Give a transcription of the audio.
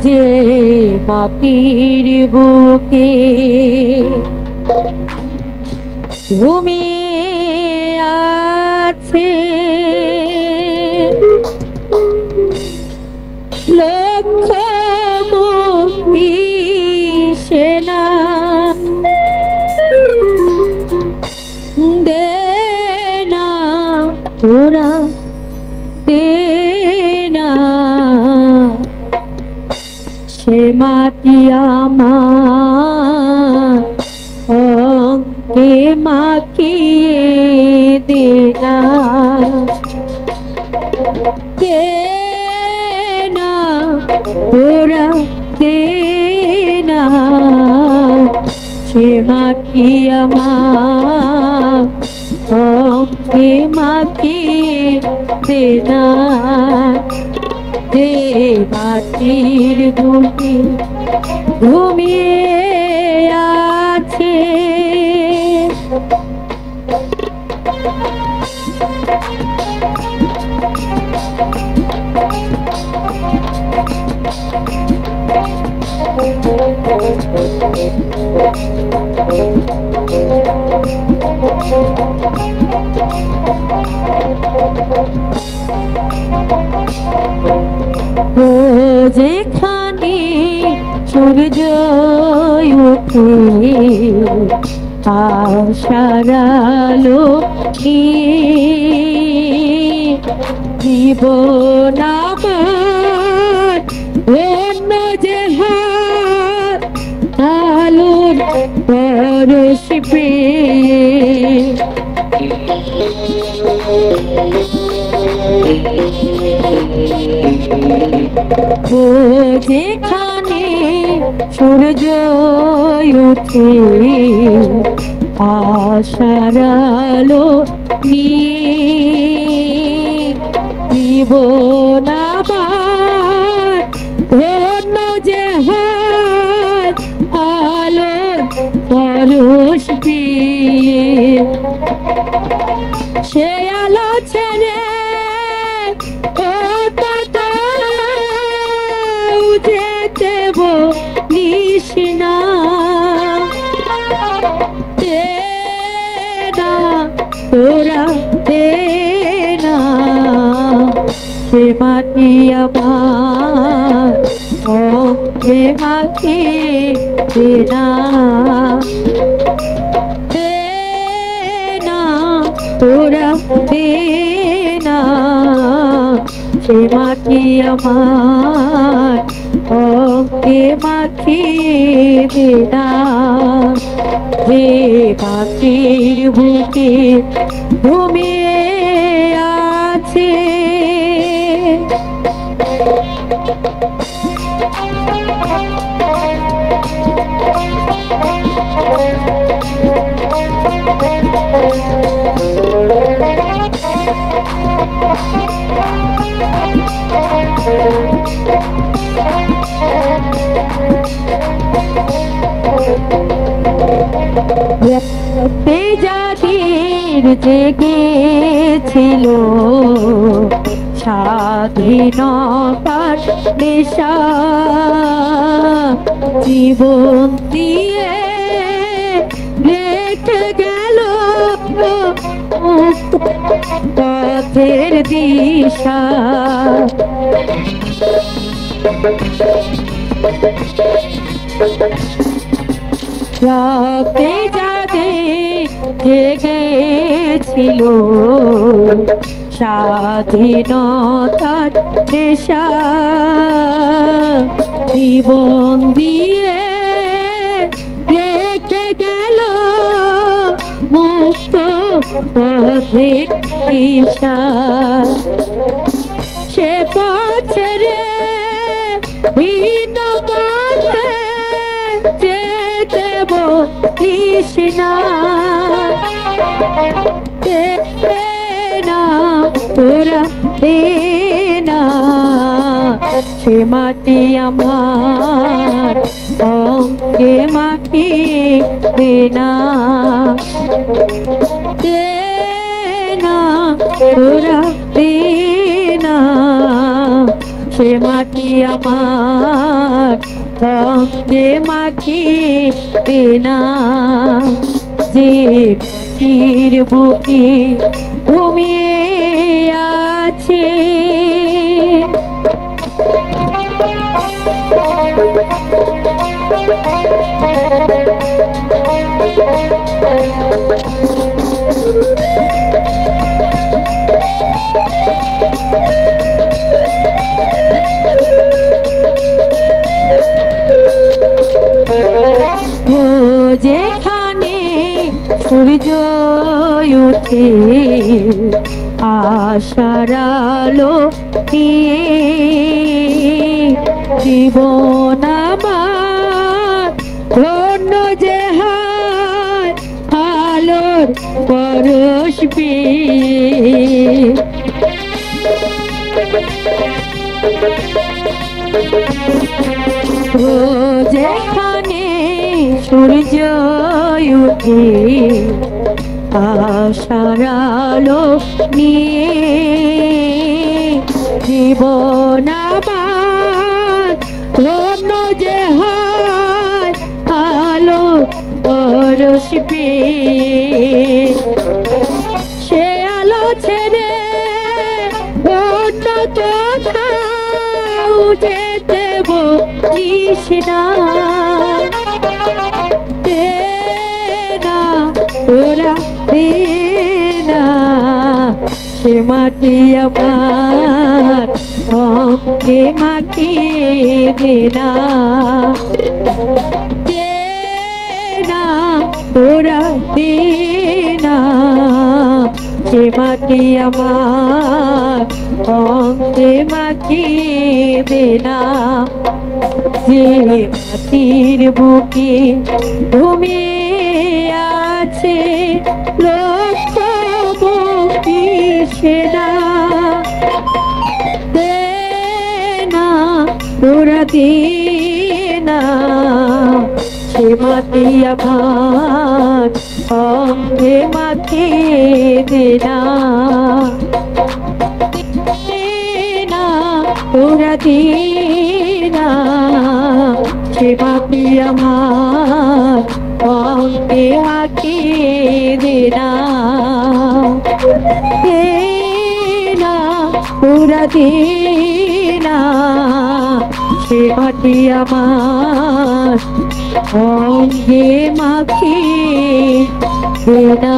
যে মাটির বুকে ঘুমিয়ে আছে লক্ষ মুক্তি সেনা, দে না তোরা দে না সে মাটি আমার অঙ্গে মাখিয়ে দে না, দে না তোরা দে না সে মাটি আমার অঙ্গে মাখিয়ে দে না। যে মাটির বুকে ঘুমিয়ে আছে যেখানে সূর্য ওঠে আশার আলো জীবন আমার অন্য জেহাদ আলোর পরশ পেয়ে যেখানে সূর্য ওঠে আশার আলো নিয়ে জীবন আমার ধন্য জেহাদ আলোর পরশ পেয়ে সে আলো ছেড়ে যেতে বলিস না, দে না তোরা দে না সে মাটি আমার অঙ্গে মাখিয়ে দে না, দে না তোরা দে না সে মাটি আমার অঙ্গে মাখিয়ে দে না। যে মাটির বুকে ঘুমিয়ে আছে যাদের জেগেছিল স্বাধীনতার নেশা জীবন দিয়ে রেখে গেল পথের দিশা, রাতে যাদের জেগেছিল স্বাধীনতার নেশা জীবন দিয়ে রেখে গেল মুক্ত পথের দিশা, সে পথে রে ভিন্ন পথে যেতে বলিস না, দে না তোরা দে না সে মাটি আমার অঙ্গে মাখিয়ে দে না, দে না পোড়াবে না, সে মাটি আমার রঙে মাখিবে না। যে মাটির বুকে ঘুমিয়ে আছে, যেখানে সূর্য উঠে আশার আলো নিয়ে, জীবন আমার ধন্য যে হায় আলোর পরশ পেয়ে। যেখানে সূর্য উঠে আশার আলো নিয়ে, জীবন আমার ধন্য যে হয় আলো পরশ পেয়ে। সে আলো ছেড়ে অন্য কোথাও যেতে বলিস না, তোরা দে না, সে মাটি আমার রঙে মাখিবে না। দে না, তোরা দে না, সে মাটি আমার রঙে মাখিবে না। যে মাটির বুকে ঘুমিয়ে আছে লক্ষ মুক্তি সেনা, দে না, তোরা দে না, সে মাটি আমার রঙে মাখিবে না। তোরা দে না, সে মাটি আমার রঙে মাখিবে না। দে না, তোরা দে না, সে মাটি আমার রঙে মাখিবে না।